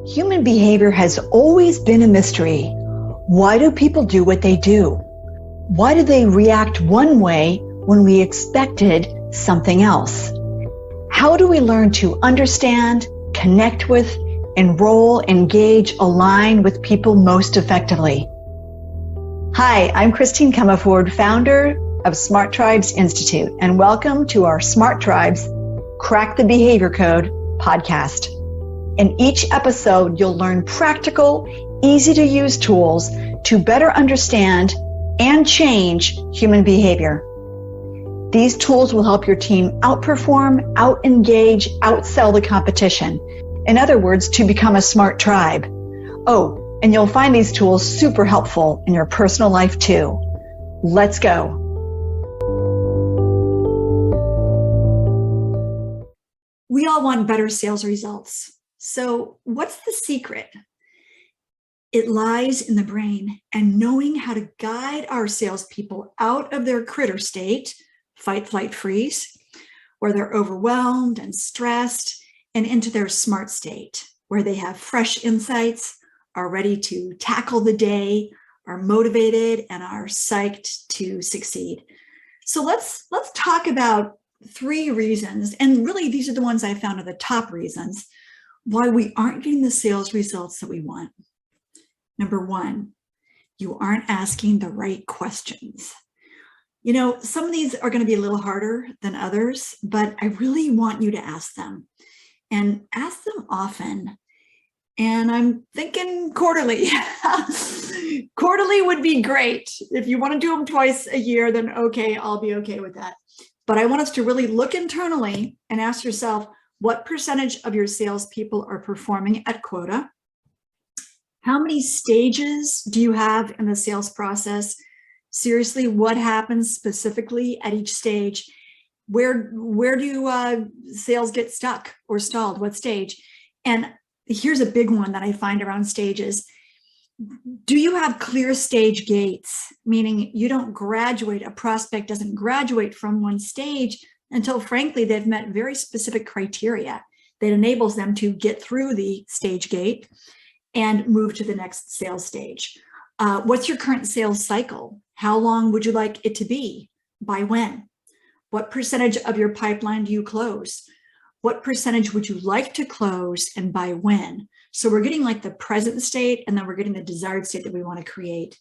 Human behavior has always been a mystery. Why do people do what they do? Why do they react one way when we expected something else? How do we learn to understand, connect with, enroll, engage, align with people most effectively? Hi, I'm Christine Comerford, founder of Smart Tribes Institute, and welcome to our Smart Tribes Crack the Behavior Code podcast. In each episode, you'll learn practical, easy-to-use tools to better understand and change human behavior. These tools will help your team outperform, out-engage, outsell the competition. In other words, to become a smart tribe. Oh, and you'll find these tools super helpful in your personal life too. Let's go. We all want better sales results. So what's the secret? It lies in the brain and knowing how to guide our salespeople out of their critter state, fight, flight, freeze, where they're overwhelmed and stressed, and into their smart state, where they have fresh insights, are ready to tackle the day, are motivated, and are psyched to succeed. So let's talk about 3 reasons, and really these are the ones I found are the top reasons why we aren't getting the sales results that we want. Number 1, you aren't asking the right questions. You know, some of these are going to be a little harder than others, but I really want you to ask them, and ask them often. And I'm thinking quarterly. Quarterly would be great. If you want to do them twice a year, then okay, I'll be okay with that. But I want us to really look internally and ask yourself, what percentage of your salespeople are performing at quota? How many stages do you have in the sales process? Seriously, what happens specifically at each stage? Where do sales get stuck or stalled? What stage? And here's a big one that I find around stages. Do you have clear stage gates? Meaning you don't graduate, a prospect doesn't graduate from one stage until, frankly, they've met very specific criteria that enables them to get through the stage gate and move to the next sales stage. What's your current sales cycle? How long would you like it to be? By when? What percentage of your pipeline do you close? What percentage would you like to close and by when? So we're getting like the present state, and then we're getting the desired state that we want to create.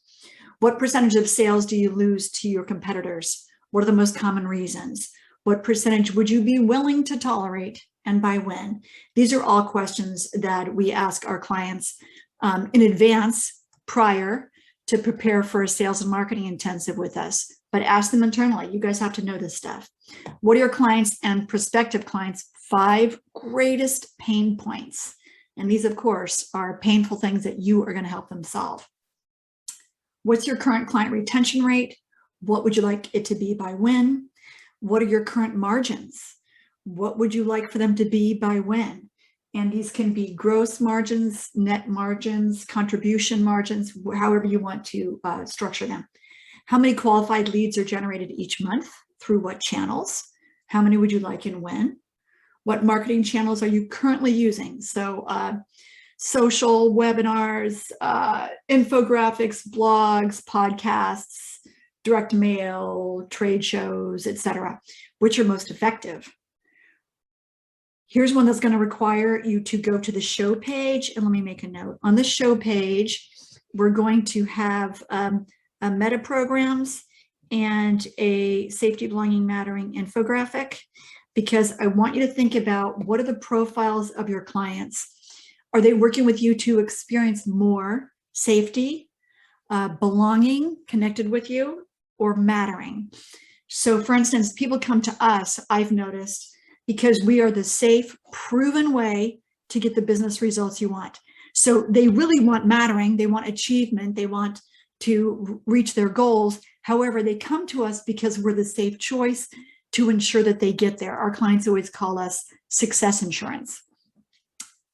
What percentage of sales do you lose to your competitors? What are the most common reasons? What percentage would you be willing to tolerate and by when? These are all questions that we ask our clients in advance prior to prepare for a sales and marketing intensive with us, but ask them internally. You guys have to know this stuff. What are your clients and prospective clients' 5 greatest pain points? And these, of course, are painful things that you are going to help them solve. What's your current client retention rate? What would you like it to be by when? What are your current margins? What would you like for them to be by when? And these can be gross margins, net margins, contribution margins, however you want to structure them. How many qualified leads are generated each month? Through what channels? How many would you like and when? What marketing channels are you currently using? So social, webinars, infographics, blogs, podcasts, direct mail, trade shows, etc. Which are most effective? Here's one that's going to require you to go to the show page, and let me make a note. On the show page, we're going to have a meta programs and a safety, belonging, mattering infographic, because I want you to think about what are the profiles of your clients. Are they working with you to experience more safety, belonging, connected with you, or mattering? So for instance, people come to us, I've noticed, because we are the safe, proven way to get the business results you want. So they really want mattering, they want achievement, they want to reach their goals. However, they come to us because we're the safe choice to ensure that they get there. Our clients always call us success insurance.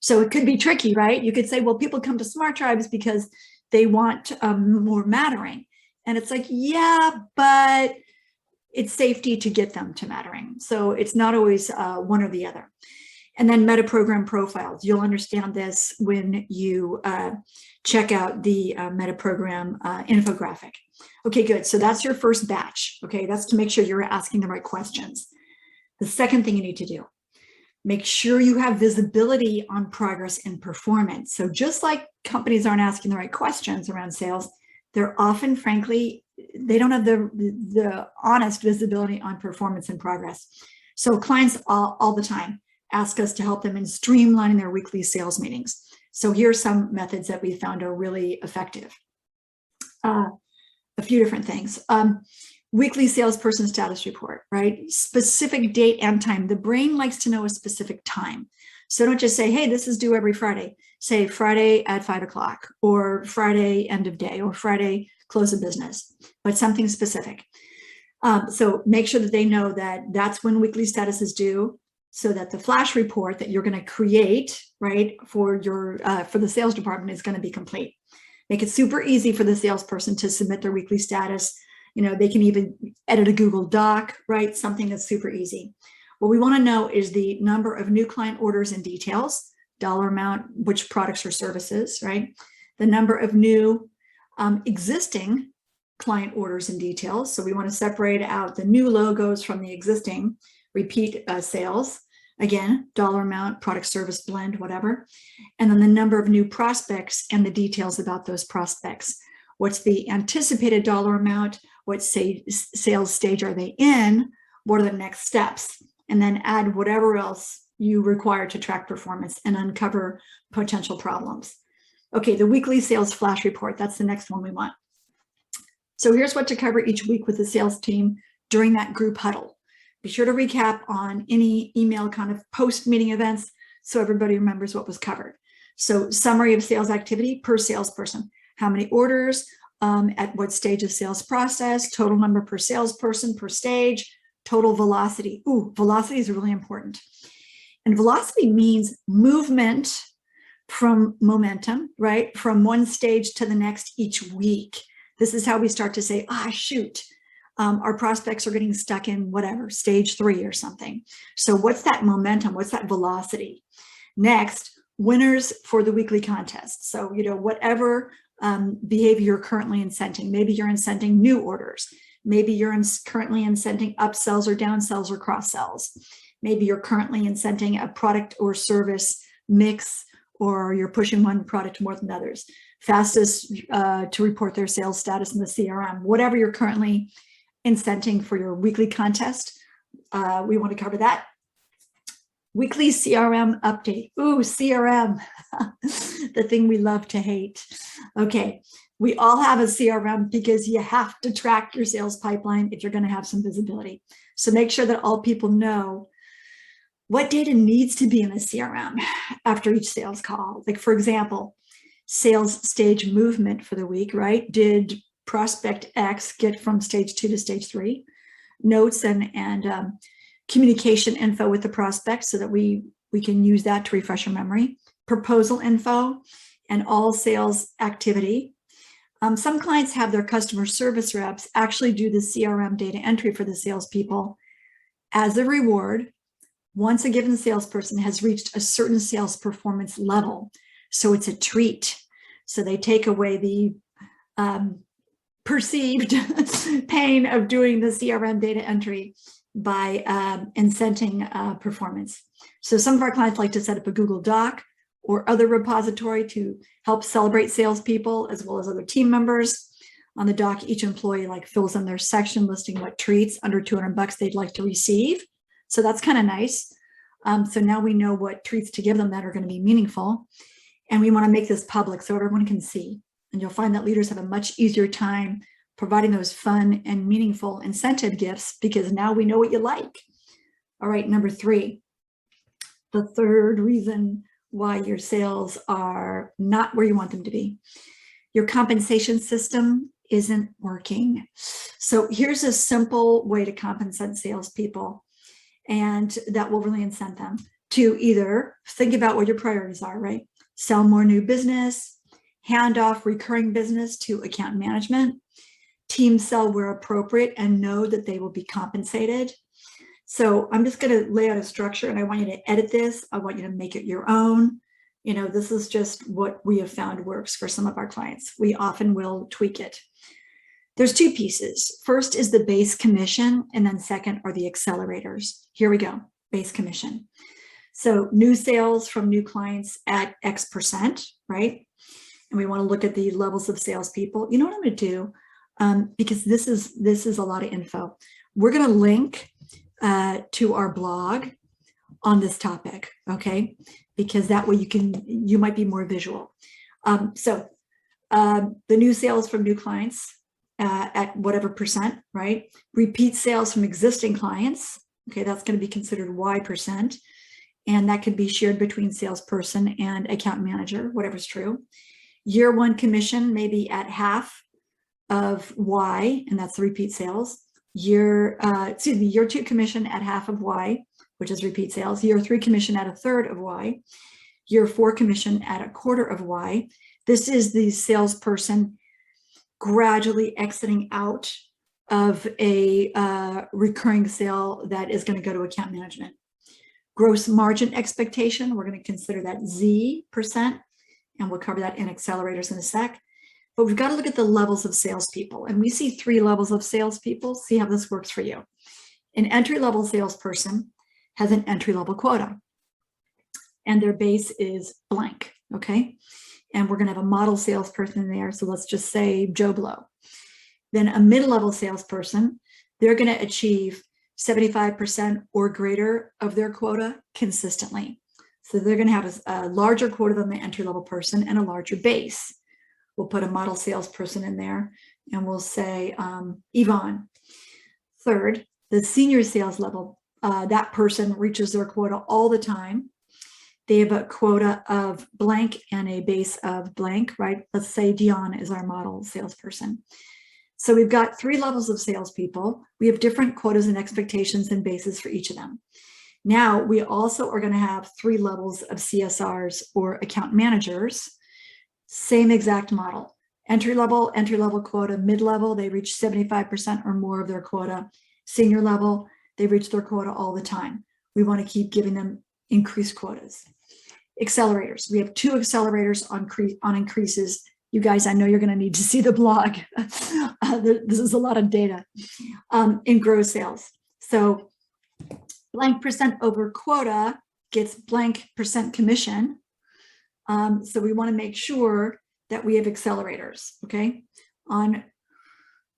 So it could be tricky, right? You could say, well, people come to Smart Tribes because they want more mattering. And it's like, yeah, but it's safety to get them to mattering. So it's not always one or the other. And then meta program profiles. You'll understand this when you check out the meta program infographic. Okay, good. So that's your first batch. Okay, that's to make sure you're asking the right questions. The second thing you need to do, make sure you have visibility on progress and performance. So just like companies aren't asking the right questions around sales, they're often, frankly, they don't have the honest visibility on performance and progress. So clients all the time ask us to help them in streamlining their weekly sales meetings. So here are some methods that we found are really effective. A few different things. Weekly salesperson status report, right? Specific date and time. The brain likes to know a specific time. So don't just say, hey, this is due every Friday. Say Friday at 5 o'clock, or Friday end of day, or Friday close of business, but something specific. So make sure that they know that that's when weekly status is due, so that the flash report that you're going to create, right, for the sales department is going to be complete. Make it super easy for the salesperson to submit their weekly status. You know, they can even edit a Google Doc, right? Something that's super easy. What we want to know is the number of new client orders and details, dollar amount, which products or services, right? The number of new existing client orders and details. So we want to separate out the new logos from the existing repeat sales. Again, dollar amount, product, service, blend, whatever. And then the number of new prospects and the details about those prospects. What's the anticipated dollar amount? What sales stage are they in? What are the next steps? And then add whatever else you require to track performance and uncover potential problems. Okay, the weekly sales flash report, that's the next one we want. So here's what to cover each week with the sales team during that group huddle. Be sure to recap on any email kind of post-meeting events so everybody remembers what was covered. So summary of sales activity per salesperson. How many orders, at what stage of sales process, total number per salesperson per stage, total velocity. Ooh, velocity is really important. And velocity means movement from momentum, right? From one stage to the next each week. This is how we start to say, shoot, our prospects are getting stuck in whatever, stage 3 or something. So what's that momentum? What's that velocity? Next, winners for the weekly contest. So, whatever behavior you're currently incenting. Maybe you're incenting new orders. Maybe you're currently incenting upsells or downsells or cross-sells. Maybe you're currently incenting a product or service mix, or you're pushing one product more than others. Fastest to report their sales status in the CRM. Whatever you're currently incenting for your weekly contest, we want to cover that. Weekly CRM update. Ooh, CRM, the thing we love to hate. Okay, we all have a CRM because you have to track your sales pipeline if you're going to have some visibility. So make sure that all people know what data needs to be in the CRM after each sales call. Like, for example, sales stage movement for the week, right? Did prospect X get from stage 2 to stage 3? Notes and communication info with the prospect so that we can use that to refresh our memory. Proposal info and all sales activity. Some clients have their customer service reps actually do the CRM data entry for the salespeople as a reward once a given salesperson has reached a certain sales performance level. So it's a treat. So they take away the perceived pain of doing the CRM data entry by incenting performance. So some of our clients like to set up a Google Doc or other repository to help celebrate salespeople as well as other team members. On the doc, each employee fills in their section listing what treats under $200 they'd like to receive. So that's kind of nice. So now we know what treats to give them that are going to be meaningful. And we want to make this public so everyone can see. And you'll find that leaders have a much easier time providing those fun and meaningful incentive gifts because now we know what you like. All right, number 3, the third reason why your sales are not where you want them to be. Your compensation system isn't working. So here's a simple way to compensate salespeople, and that will really incent them to either think about what your priorities are, right? Sell more new business, hand off recurring business to account management, team sell where appropriate and know that they will be compensated, So I'm just going to lay out a structure, and I want you to edit this. I want you to make it your own. This is just what we have found works for some of our clients. We often will tweak it. There's two pieces. First is the base commission, and then second are the accelerators. Here we go, base commission. So new sales from new clients at X%, right? And we want to look at the levels of salespeople. You know what I'm going to do? Because this is a lot of info. We're going to link to our blog on this topic, okay? Because that way you might be more visual. The new sales from new clients at whatever percent, right? Repeat sales from existing clients, okay, that's going to be considered Y%, and that could be shared between salesperson and account manager, whatever's true. Year one commission maybe at half of Y, and that's the repeat sales. Year two commission at half of Y, which is repeat sales. Year three commission at a third of Y. Year four commission at a quarter of Y. This is the salesperson gradually exiting out of a recurring sale that is going to go to account management. Gross margin expectation, we're going to consider that Z%, and we'll cover that in accelerators in a sec. But we've got to look at the levels of salespeople, and we see 3 levels of salespeople. See how this works for you. An entry-level salesperson has an entry-level quota, and their base is blank, okay? And we're going to have a model salesperson in there, so let's just say Joe Blow. Then a mid-level salesperson, they're going to achieve 75% or greater of their quota consistently. So they're going to have a larger quota than the entry-level person and a larger base. We'll put a model salesperson in there, and we'll say Yvonne. Third, the senior sales level, that person reaches their quota all the time. They have a quota of blank and a base of blank, right? Let's say Dion is our model salesperson. So we've got 3 levels of salespeople. We have different quotas and expectations and bases for each of them. Now, we also are going to have 3 levels of CSRs or account managers. Same exact model. Entry level quota. Mid-level, they reach 75% or more of their quota. Senior level, they reach their quota all the time. We want to keep giving them increased quotas. Accelerators. We have 2 accelerators on increases. You guys, I know you're going to need to see the blog. This is a lot of data in gross sales. So blank percent over quota gets blank percent commission. So we want to make sure that we have accelerators, okay? On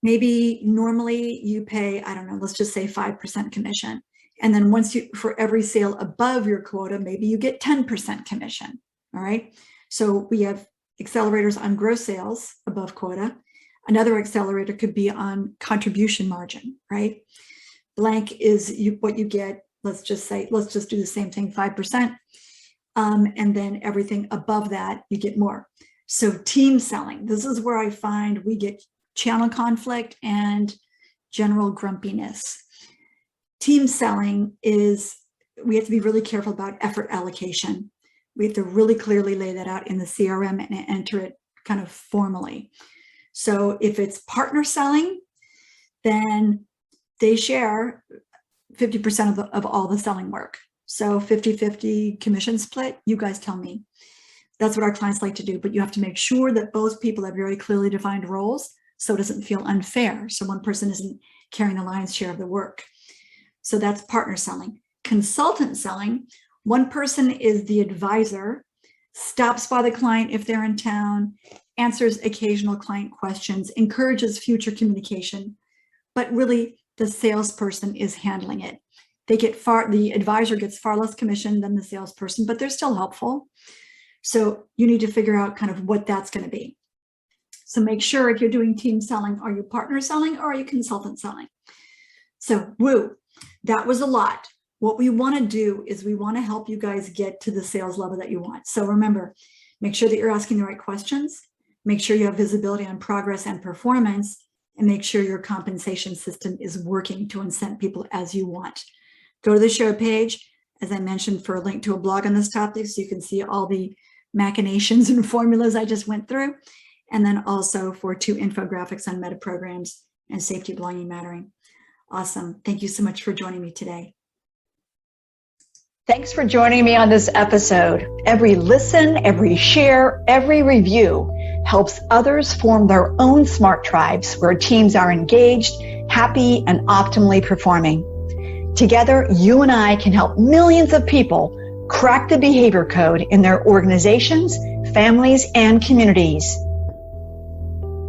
maybe normally you pay, I don't know, let's just say 5% commission. And then for every sale above your quota, maybe you get 10% commission, all right? So we have accelerators on gross sales above quota. Another accelerator could be on contribution margin, right? Blank is what you get, let's just do the same thing, 5%. And then everything above that, you get more. So team selling, this is where I find we get channel conflict and general grumpiness. Team selling is, we have to be really careful about effort allocation. We have to really clearly lay that out in the CRM and enter it kind of formally. So if it's partner selling, then they share 50% of all the selling work. So 50-50 commission split, you guys tell me. That's what our clients like to do, but you have to make sure that both people have very clearly defined roles so it doesn't feel unfair. So one person isn't carrying the lion's share of the work. So that's partner selling. Consultant selling, one person is the advisor, stops by the client if they're in town, answers occasional client questions, encourages future communication, but really the salesperson is handling it. The advisor gets far less commission than the salesperson, but they're still helpful. So you need to figure out kind of what that's going to be. So make sure if you're doing team selling, are you partner selling or are you consultant selling? So woo, that was a lot. What we want to do is we want to help you guys get to the sales level that you want. So remember, make sure that you're asking the right questions, make sure you have visibility on progress and performance, and make sure your compensation system is working to incent people as you want. Go to the show page, as I mentioned, for a link to a blog on this topic so you can see all the machinations and formulas I just went through, and then also for 2 infographics on meta programs and safety, belonging, mattering. Awesome. Thank you so much for joining me today. Thanks for joining me on this episode. Every listen, every share, every review helps others form their own smart tribes where teams are engaged, happy, and optimally performing. Together, you and I can help millions of people crack the behavior code in their organizations, families, and communities.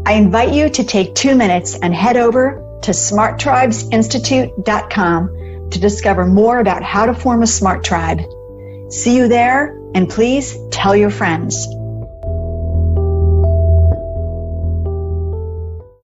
I invite you to take 2 minutes and head over to smarttribesinstitute.com to discover more about how to form a smart tribe. See you there, and please tell your friends.